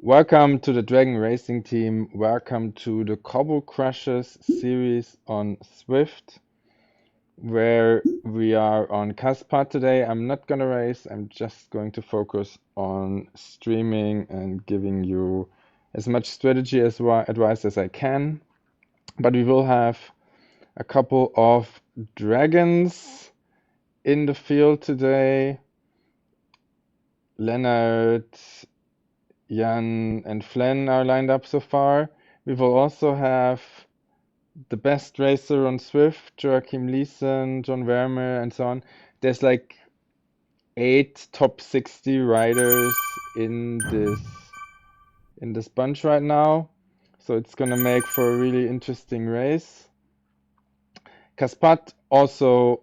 Welcome to the Dragon Racing team. Welcome to the Cobble Crushes series on Zwift, where we are on Casse today. I'm not gonna race, I'm just going to focus on streaming and giving you as much strategy as advice as I can. But we will have a couple of dragons in the field today. Leonard, Jan, and Flen are lined up so far. We will also have the best racer on Zwift, Joakim Lisson, John Vermeer, and so on. There's like 8 top 60 riders in this bunch right now, so it's gonna make for a really interesting race. Kaspat also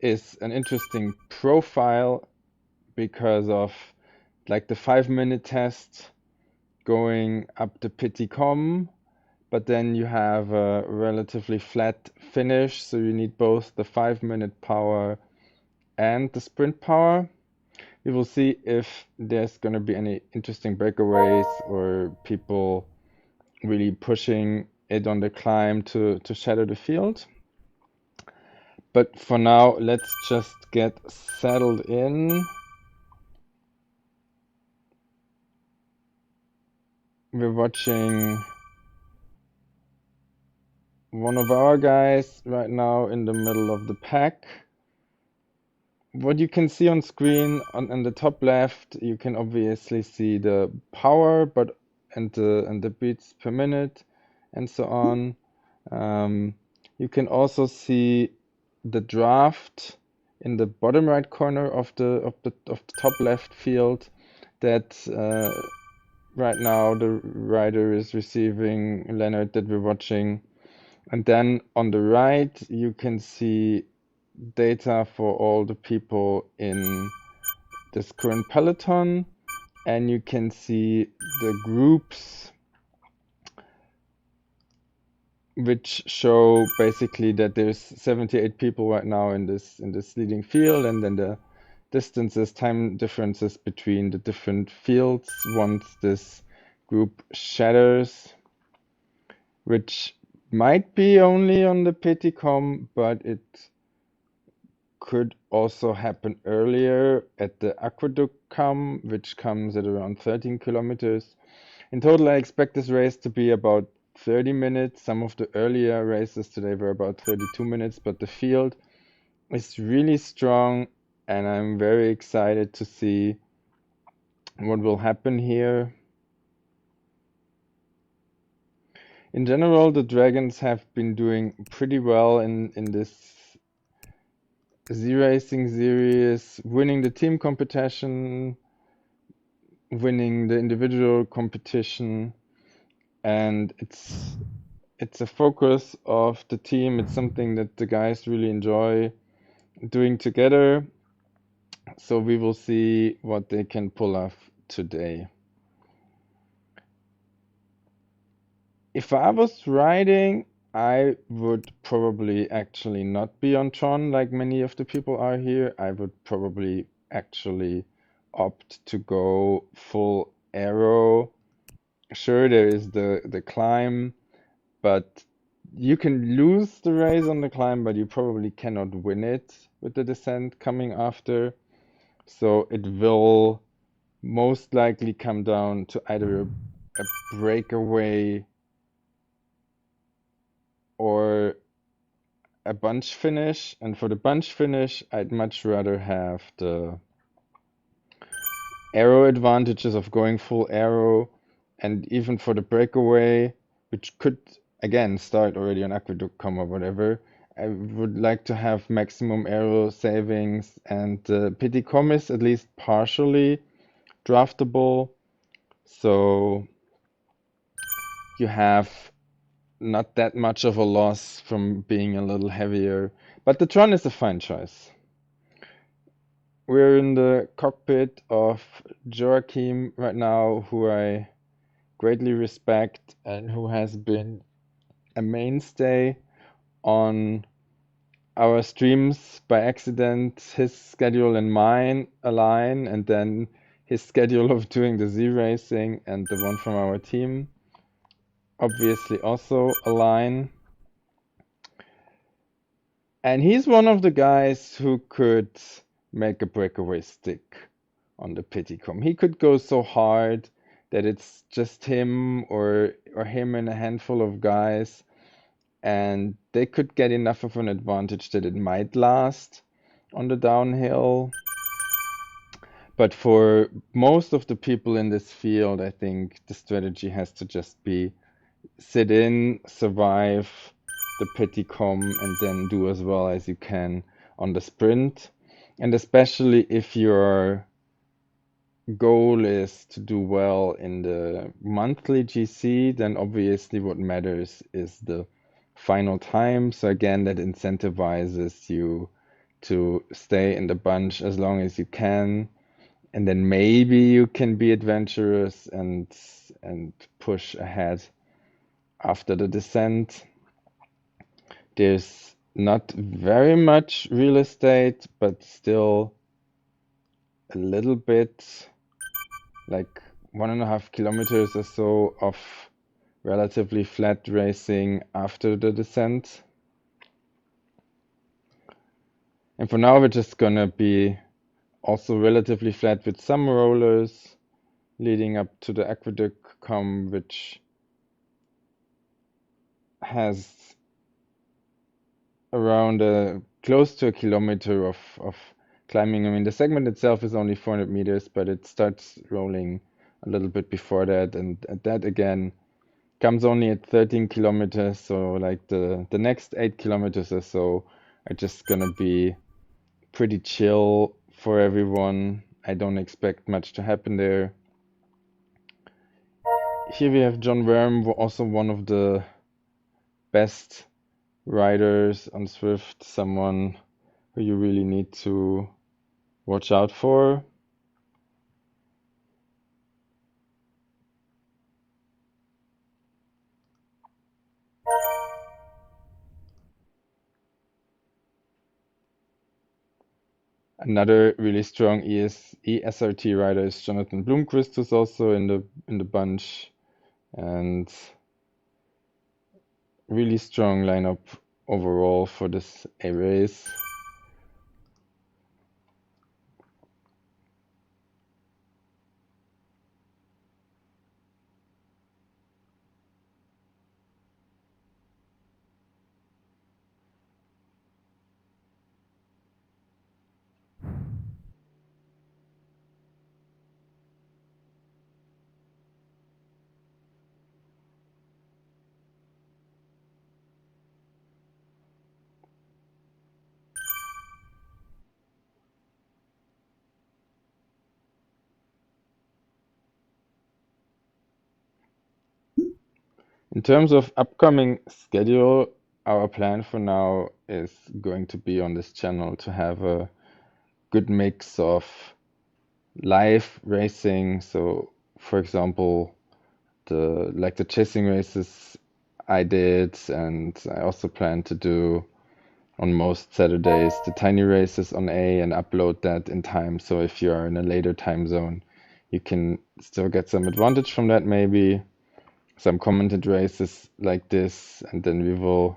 is an interesting profile because of like the 5 minute test going up the Petit Com, but then you have a relatively flat finish, so you need both the 5 minute power and the sprint power. We will see if there's going to be any interesting breakaways or people really pushing it on the climb to shadow the field. But for now, let's just get settled in. We're watching one of our guys right now in the middle of the pack. What you can see on screen on the top left, you can obviously see the power, but and the beats per minute, and so on. You can also see the draft in the bottom right corner of the top left field. That right now the rider is receiving, Leonard, that we're watching, and then on the right you can see data for all the people in this current peloton, and you can see the groups which show basically that there's 78 people right now in this leading field, and then the distances, time differences between the different fields once this group shatters, which might be only on the Petit Com, but it could also happen earlier at the Aqueduct Come, which comes at around 13 kilometers. In total, I expect this race to be about 30 minutes. Some of the earlier races today were about 32 minutes, but the field is really strong, and I'm very excited to see what will happen here. In general, the Dragons have been doing pretty well in this ZRacing series, winning the team competition, winning the individual competition, and it's a focus of the team. It's something that the guys really enjoy doing together. So we will see what they can pull off today. If I was riding, I would probably actually not be on Tron like many of the people are here. I would probably actually opt to go full aero. Sure, there is the climb, but you can lose the race on the climb, but you probably cannot win it with the descent coming after. So it will most likely come down to either a breakaway or a bunch finish. And for the bunch finish, I'd much rather have the aero advantages of going full aero, and even for the breakaway, which could again start already on Aqueduct Com or whatever, I would like to have maximum aero savings, and Petit Com is at least partially draftable, so you have not that much of a loss from being a little heavier. But the Tron is a fine choice. We're in the cockpit of Joakim right now, who I greatly respect and who has been a mainstay on our streams by accident. His schedule and mine align, and then his schedule of doing the ZRacing and the one from our team obviously also align. And he's one of the guys who could make a breakaway stick on the Piticom. He could go so hard that it's just him or him and a handful of guys, and they could get enough of an advantage that it might last on the downhill. But for most of the people in this field, I think the strategy has to just be sit in, survive the Petitcom, and then do as well as you can on the sprint. And especially if your goal is to do well in the monthly GC, then obviously what matters is the final time. So again, that incentivizes you to stay in the bunch as long as you can. And then maybe you can be adventurous and push ahead after the descent. There's not very much real estate, but still a little bit, like 1.5 kilometers or so of relatively flat racing after the descent. And for now, we're just gonna be also relatively flat with some rollers leading up to the aqueduct come, which has around close to a kilometer of climbing. I mean, the segment itself is only 400 meters, but it starts rolling a little bit before that, and that again comes only at 13 kilometers. So like the next 8 kilometers or so are just gonna be pretty chill for everyone. I don't expect much to happen there. Here we have John Worm, also one of the best riders on Zwift, someone who you really need to watch out for. Another really strong ESRT rider is Jonathan Blomqvist, who's also in the bunch, and really strong lineup overall for this A race. In terms of upcoming schedule, our plan for now is going to be on this channel to have a good mix of live racing. So, for example, the chasing races I did, and I also plan to do on most Saturdays the tiny races on A and upload that in time. So if you are in a later time zone, you can still get some advantage from that, maybe some commented races like this, and then we will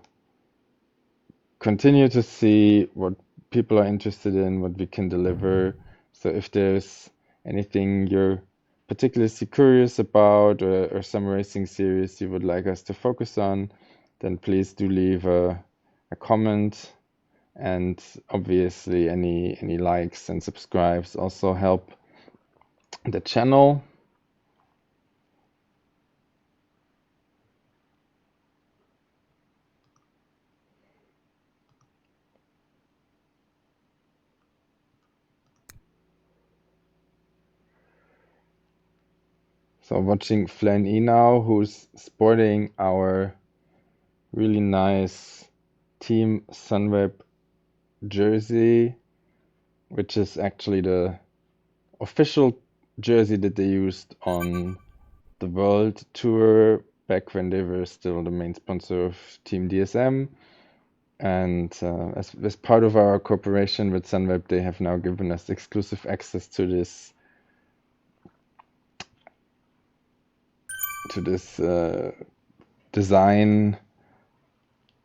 continue to see what people are interested in, what we can deliver. So if there's anything you're particularly curious about, or some racing series you would like us to focus on, then please do leave a comment. And obviously any likes and subscribes also help the channel. So watching Flan E now, who's sporting our really nice Team Sunweb jersey, which is actually the official jersey that they used on the World Tour back when they were still the main sponsor of Team DSM. And as part of our cooperation with Sunweb, they have now given us exclusive access to this to this design,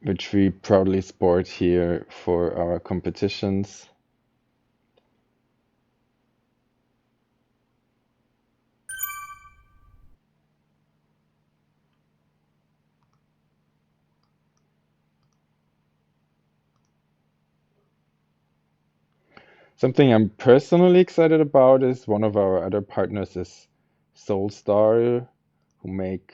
which we proudly sport here for our competitions. Something I'm personally excited about is one of our other partners is Solstar, who make,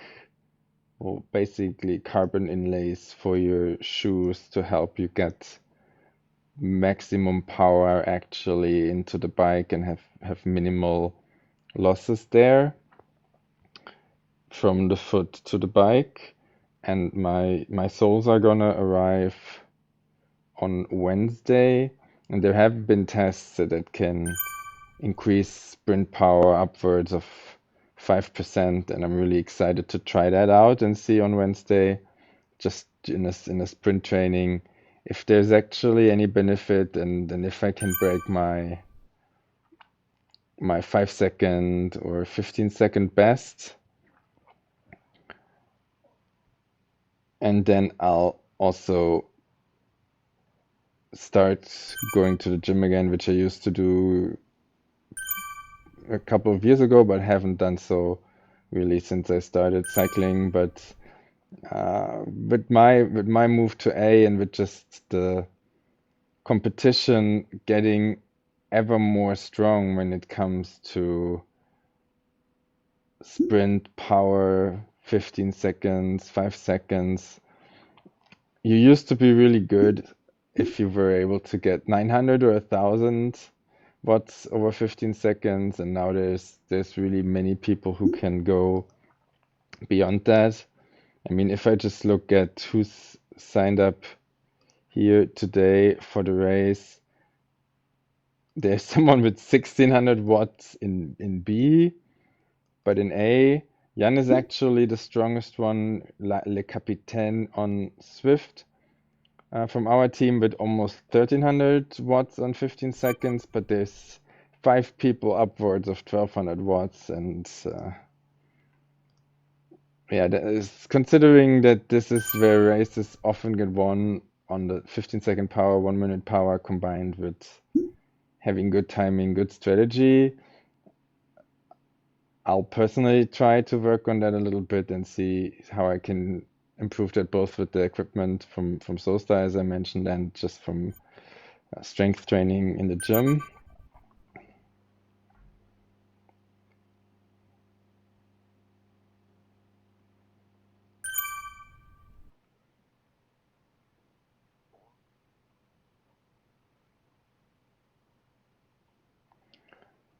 well, basically carbon inlays for your shoes to help you get maximum power actually into the bike and have minimal losses there from the foot to the bike. And my soles are gonna arrive on Wednesday, and there have been tests that it can increase sprint power upwards of 5%, and I'm really excited to try that out and see on Wednesday, just in a sprint training, if there's actually any benefit, and if I can break my 5 second or 15-second best. And then I'll also start going to the gym again, which I used to do a couple of years ago, but haven't done so really since I started cycling. But with my move to A and with just the competition getting ever more strong when it comes to sprint power, 15 seconds, 5 seconds. You used to be really good if you were able to get 900 or 1000 watts over 15 seconds, and now there's really many people who can go beyond that. I mean, if I just look at who's signed up here today for the race, there's someone with 1600 watts in B, but in A, Jan is actually the strongest one, Le Capitaine on Zwift. From our team with almost 1300 watts on 15 seconds, but there's 5 people upwards of 1200 watts, and yeah, that is, considering that this is where races often get won on the 15-second power, 1 minute power combined with having good timing, good strategy. I'll personally try to work on that a little bit and see how I can improve that both with the equipment from Solstar, as I mentioned, and just from strength training in the gym.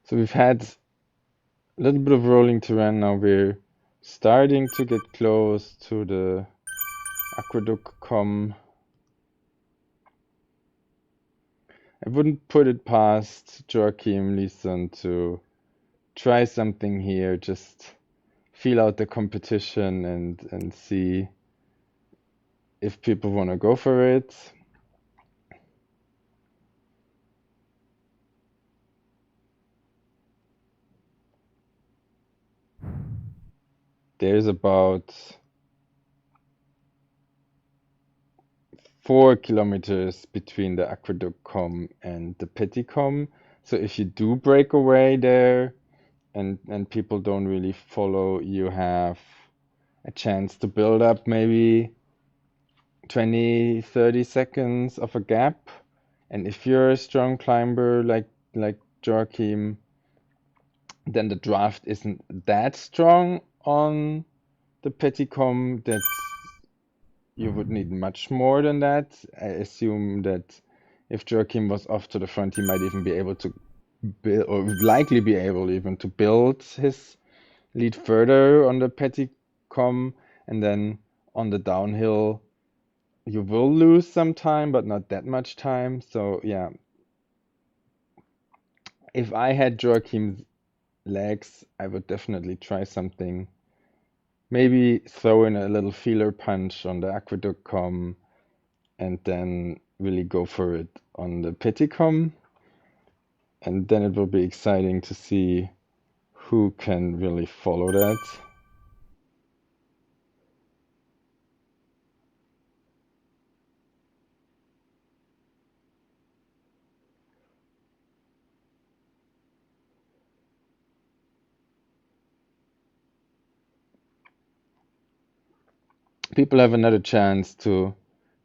So we've had a little bit of rolling terrain now. We're starting to get close to the aqueduct com. I wouldn't put it past Joakim Lisson to try something here, just feel out the competition and see if people want to go for it. There's about 4 kilometers between the aqueduct com and the petit com. So if you do break away there and people don't really follow, you have a chance to build up maybe 20, 30 seconds of a gap. And if you're a strong climber like Joachim, then the draft isn't that strong on the Petitcom that you would need much more than that. I assume that if Joachim was off to the front, he might even be able to build, or would likely be able even to build his lead further on the Petitcom, and then on the downhill, you will lose some time, but not that much time. So yeah, if I had Joachim's legs, I would definitely try something. Maybe throw in a little feeler punch on the aqueduct com and then really go for it on the Petitcom. And then it will be exciting to see who can really follow that. people have another chance to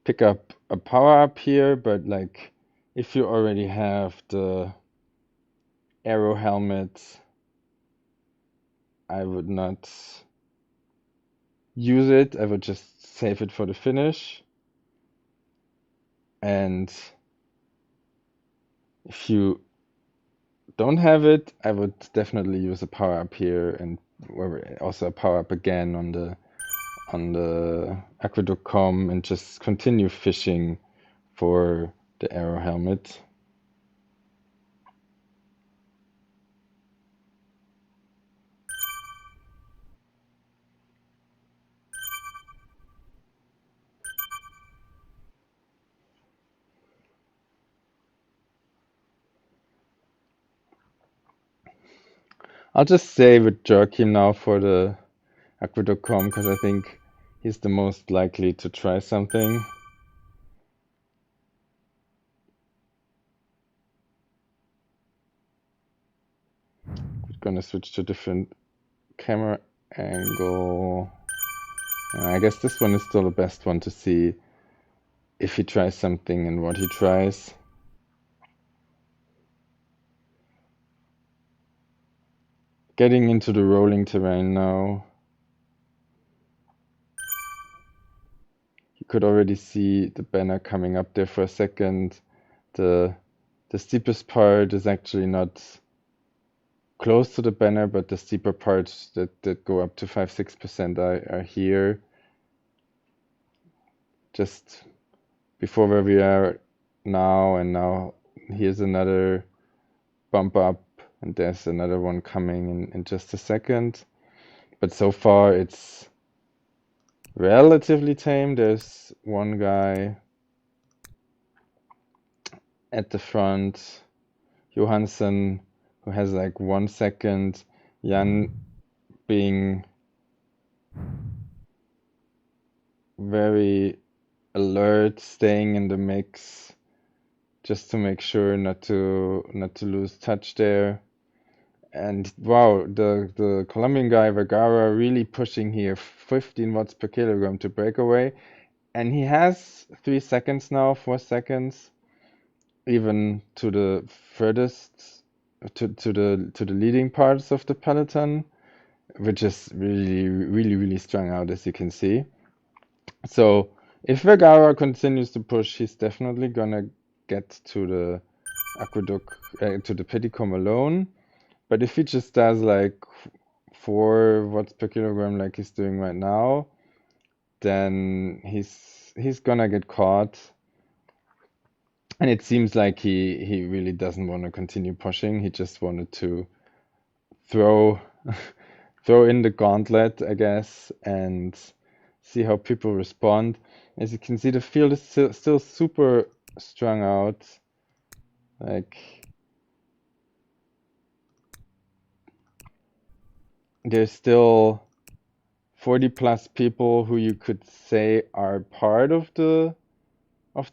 pick up a power up here, but like if you already have the arrow helmet, I would not use it. I would just save it for the finish. And if you don't have it, I would definitely use a power up here and also a power up again on the aqueduct com and just continue fishing for the arrow helmet. I'll just stay with Joakim now for the aqueduct com because I think he's the most likely to try something. We're gonna switch to different camera angle. I guess this one is still the best one to see if he tries something and what he tries. Getting into the rolling terrain now. You could already see the banner coming up there for a second. The steepest part is actually not close to the banner, but the steeper parts that go up to 5-6% are here. Just before where we are now, and now here's another bump up, and there's another one coming in just a second. But so far it's relatively tame. There's one guy at the front, Johansson, who has like 1 second. Jan being very alert, staying in the mix just to make sure not to lose touch there. And wow, the Colombian guy Vergara really pushing here, 15 watts per kilogram to breakaway, and he has 3 seconds now, 4 seconds, even to the furthest to the leading parts of the peloton, which is really strung out, as you can see. So if Vergara continues to push, he's definitely gonna get to the aqueduct, to the Pedicom alone. But if he just does like 4 watts per kilogram like he's doing right now, then he's gonna get caught. And it seems like he really doesn't want to continue pushing. He just wanted to throw throw in the gauntlet, I guess, and see how people respond. As you can see, the field is still super strung out. Like, there's still 40 plus people who you could say are part of the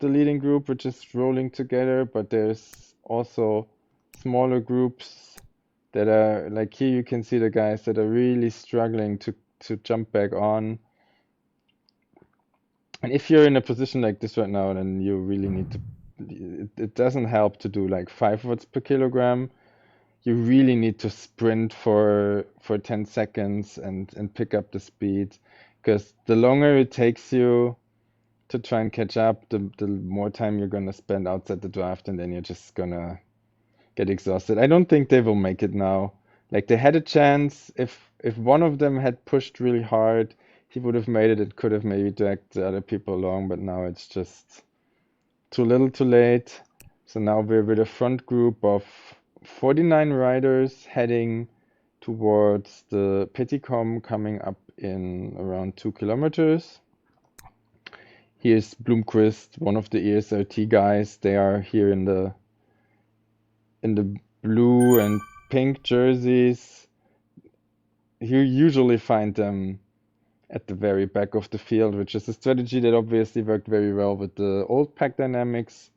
leading group, which is rolling together, but there's also smaller groups that are like, here you can see the guys that are really struggling to jump back on. And if you're in a position like this right now, then you really need to, it doesn't help to do like 5 watts per kilogram. You really need to sprint for 10 seconds and pick up the speed, because the longer it takes you to try and catch up, the more time you're gonna spend outside the draft, and then you're just gonna get exhausted. I don't think they will make it now. Like, they had a chance. If one of them had pushed really hard, he would have made it. It could have maybe dragged the other people along, but now it's just too little too late. So now we're with a front group of 49 riders heading towards the Peticom, coming up in around 2 kilometers. Here's Blomqvist, one of the ESRT guys. They are here in the blue and pink jerseys. You usually find them at the very back of the field, which is a strategy that obviously worked very well with the old pack dynamics.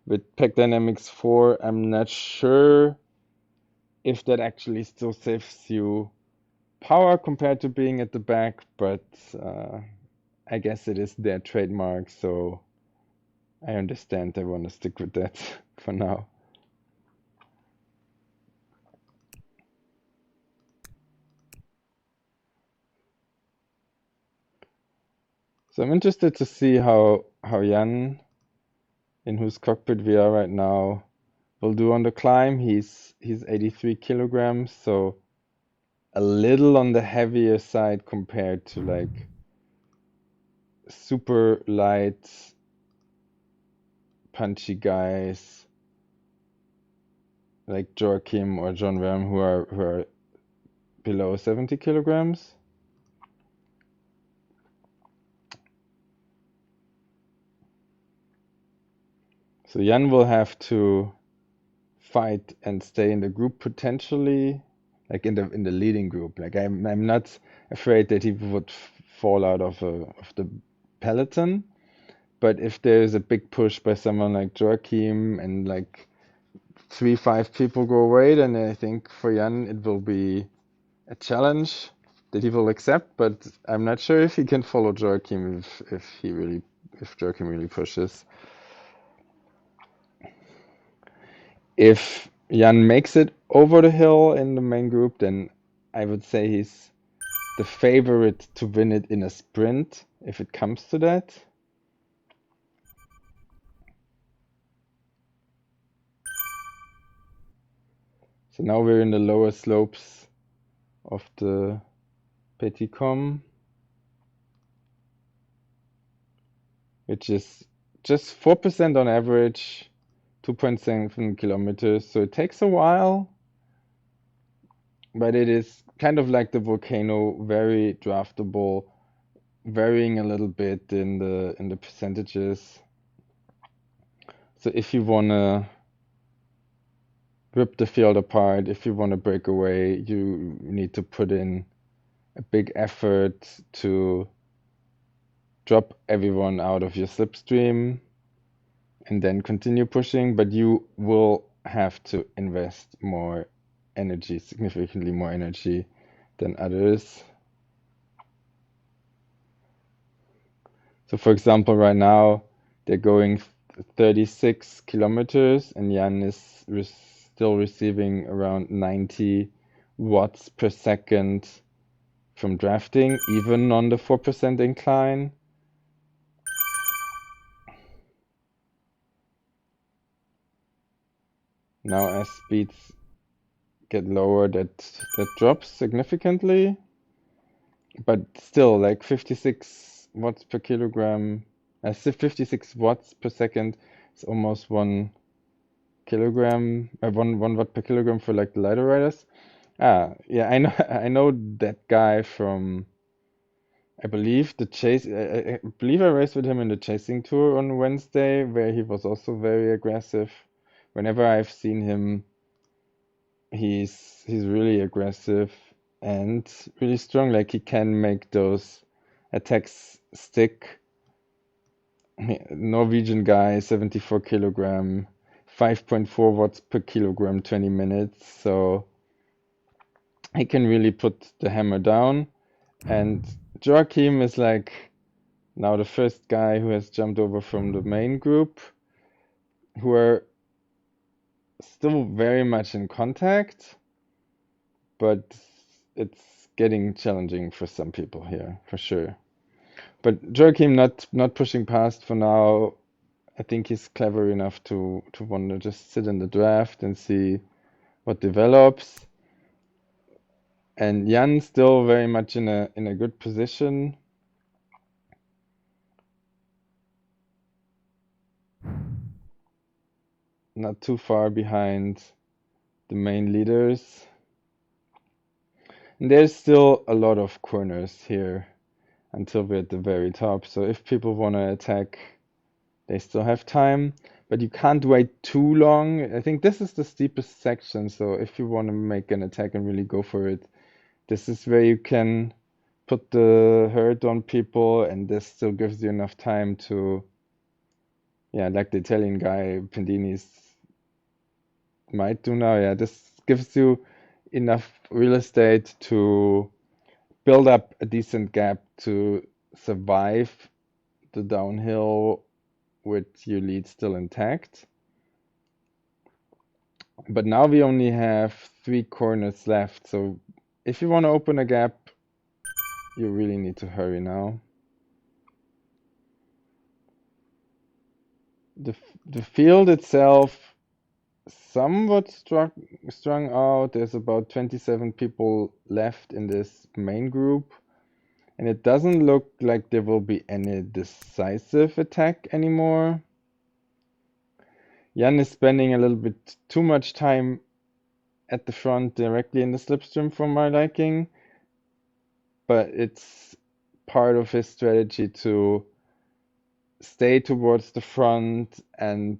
With pack dynamics 4, I'm not sure if that actually still saves you power compared to being at the back, but I guess it is their trademark, so I understand they want to stick with that for now. So I'm interested to see how Jan, in whose cockpit we are right now, will do on the climb. He's 83 kilograms, so a little on the heavier side compared to like super light, punchy guys like Joakim or John Verm who are below 70 kilograms. So Jan will have to fight and stay in the group potentially, like in the leading group. Like I'm not afraid that he would fall out of the peloton, but if there's a big push by someone like Joachim and like 3-5 people go away, then I think for Jan it will be a challenge that he will accept. But I'm not sure if he can follow Joachim if Joachim really pushes. If Jan makes it over the hill in the main group, then I would say he's the favorite to win it in a sprint if it comes to that. So now we're in the lower slopes of the Petit Com, which is just 4% on average, 2.7 kilometers. So it takes a while, but it is kind of like the volcano, very draftable, varying a little bit in the percentages. So if you wanna rip the field apart, if you wanna break away, you need to put in a big effort to drop everyone out of your slipstream and then continue pushing, but you will have to invest more energy, significantly more energy than others. So for example, right now they're going 36 kilometers and Jan is still receiving around 90 watts per second from drafting, even on the 4% incline. Now as speeds get lower, that drops significantly, but still like 56 watts per kilogram, 56 watts per second is almost 1 kilogram, 1 watt per kilogram for like the lighter riders. Yeah, I know, I know that guy from, I believe the chase. I believe I raced with him in the chasing tour on Wednesday, where he was also very aggressive. Whenever I've seen him, he's really aggressive and really strong. Like he can make those attacks stick. Norwegian guy, 74 kilogram, 5.4 watts per kilogram, 20 minutes. So he can really put the hammer down. And Joachim is like now the first guy who has jumped over from the main group, who are still very much in contact, but it's getting challenging for some people here, for sure. But Joachim not pushing past for now. I think he's clever enough to want to just sit in the draft and see what develops. And Jan still very much in a good position. Not too far behind the main leaders. And there's still a lot of corners here until we're at the very top. So if people want to attack, they still have time, but you can't wait too long. I think this is the steepest section. So if you want to make an attack and really go for it, this is where you can put the hurt on people, and this still gives you enough time to, yeah, like the Italian guy Pendini's might do now. Yeah, this gives you enough real estate to build up a decent gap to survive the downhill with your lead still intact. But now we only have 3 corners left, so if you want to open a gap, you really need to hurry now. The field itself somewhat strung out. There's about 27 people left in this main group, and it doesn't look like there will be any decisive attack anymore. Jan is spending a little bit too much time at the front directly in the slipstream for my liking, but it's part of his strategy to stay towards the front and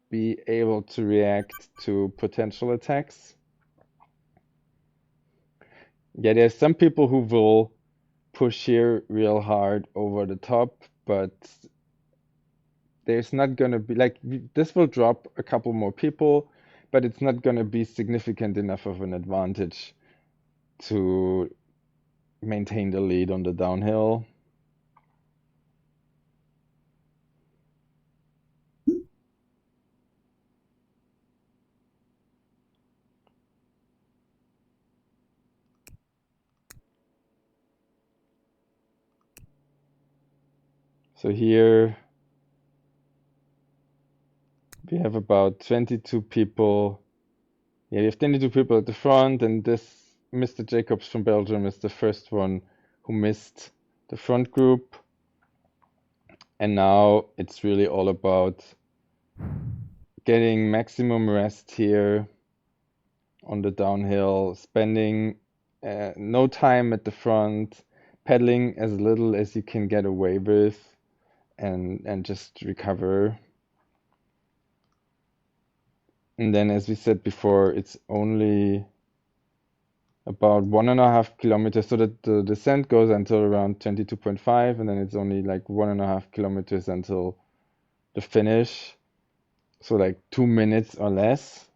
be able to react to potential attacks. Yeah, there's some people who will push here real hard over the top, but there's not gonna be like this will drop a couple more people, but it's not gonna be significant enough of an advantage to maintain the lead on the downhill. So here we have about 22 people. Yeah, we have 22 people at the front, and this Mr. Jacobs from Belgium is the first one who missed the front group. And now it's really all about getting maximum rest here on the downhill, spending no time at the front, pedaling as little as you can get away with, and just recover. And then, as we said before, it's only about 1.5 kilometers, so that the descent goes until around 22.5, and then it's only like 1.5 kilometers until the finish, so like 2 minutes or less.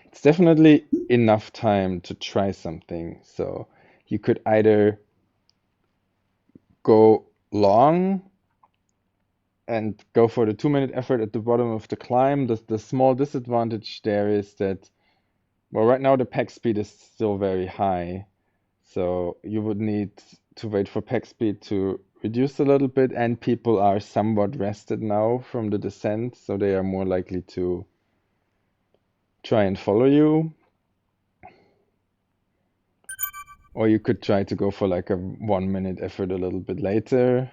It's definitely enough time to try something. So you could either go long and go for the 2-minute effort at the bottom of the climb. The small disadvantage there is that, well, right now the pack speed is still very high. So you would need to wait for pack speed to reduce a little bit, and people are somewhat rested now from the descent, so they are more likely to try and follow you. Or you could try to go for like a 1-minute effort a little bit later.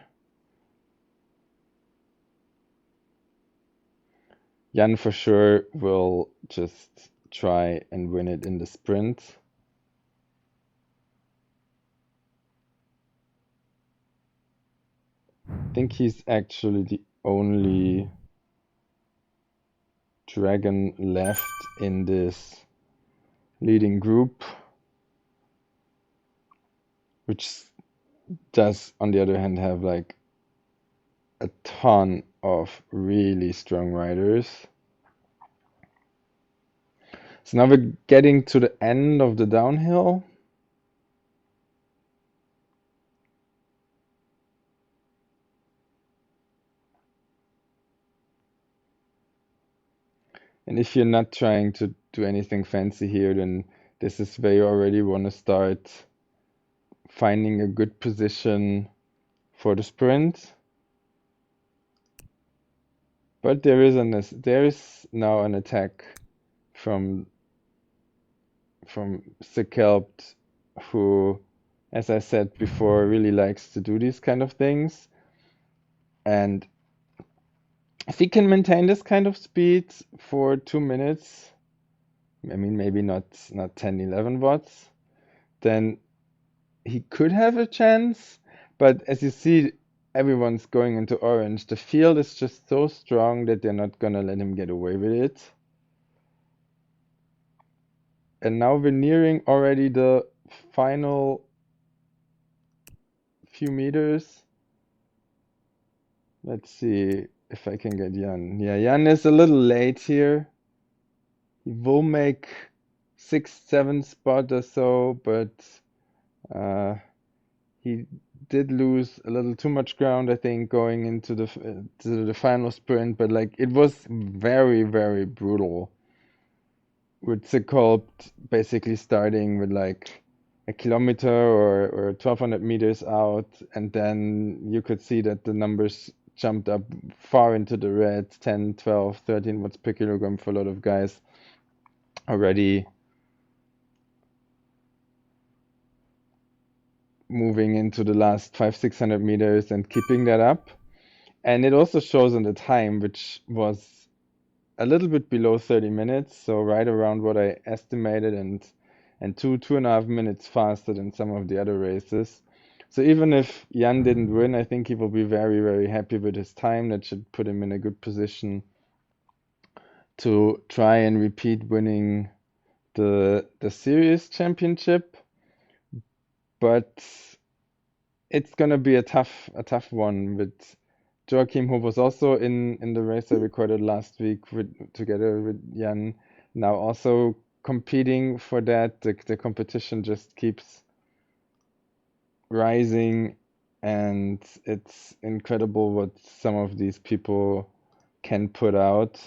Jan for sure will just try and win it in the sprint. I think he's actually the only dragon left in this leading group, which does, on the other hand, have like a ton of really strong riders. So now we're getting to the end of the downhill. And if you're not trying to do anything fancy here, then this is where you already want to start finding a good position for the sprint. But there is now an attack from Sekelpt, who, as I said before, really likes to do these kind of things. And if he can maintain this kind of speed for 2 minutes, I mean maybe not 10, 11 watts, then he could have a chance. But as you see, everyone's going into orange. The field is just so strong that they're not gonna let him get away with it. And now we're nearing already the final few meters. Let's see if I can get Jan. Yeah, Jan is a little late here. He will make 6th, 7th spot or so, but He did lose a little too much ground, I think, going into to the final sprint, but like it was very, very brutal with the Colpt basically starting with like a kilometer or 1200 meters out, and then you could see that the numbers jumped up far into the red, 10, 12, 13 watts per kilogram for a lot of guys already moving into the last 5, 600 meters and keeping that up. And it also shows on the time, which was a little bit below 30 minutes, so right around what I estimated, and 2.5 minutes faster than some of the other races. So even if Jan didn't win, I think he will be very, very happy with his time. That should put him in a good position to try and repeat winning the series championship. But it's gonna be a tough one with Joakim, who was also in the race I recorded last week together with Jan, now also competing for that. The competition just keeps rising, and it's incredible what some of these people can put out.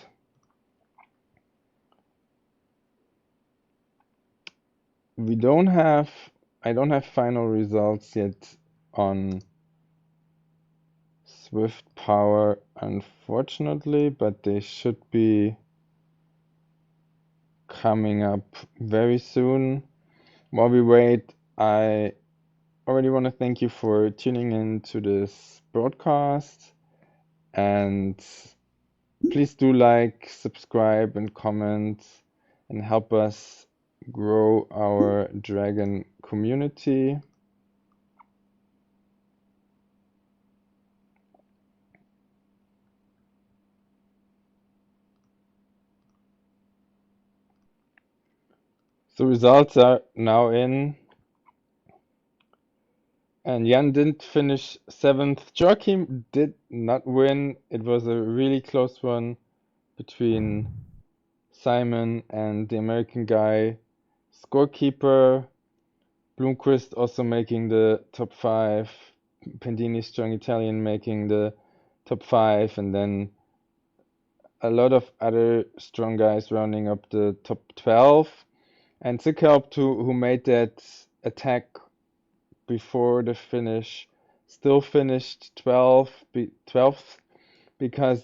We don't have, I don't have final results yet on Zwift Power, unfortunately, but they should be coming up very soon. While we wait, I already want to thank you for tuning in to this broadcast, and please do like, subscribe, and comment and help us grow our dragon community. So results are now in, and Jan didn't finish 7th. Joachim did not win. It was a really close one between Simon and the American guy. Scorekeeper, Bloomquist also making the top 5, Pendini Strong Italian making the top 5, and then a lot of other strong guys rounding up the top 12. And Zwift, who made that attack before the finish, still finished 12th, because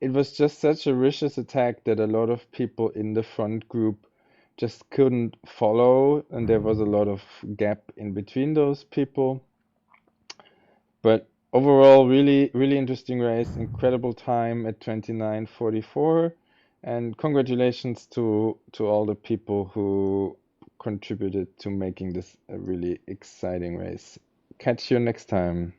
it was just such a vicious attack that a lot of people in the front group just couldn't follow, and there was a lot of gap in between those people. But overall, really, really interesting race, incredible time at 29:44, and congratulations to all the people who contributed to making this a really exciting race. Catch you next time.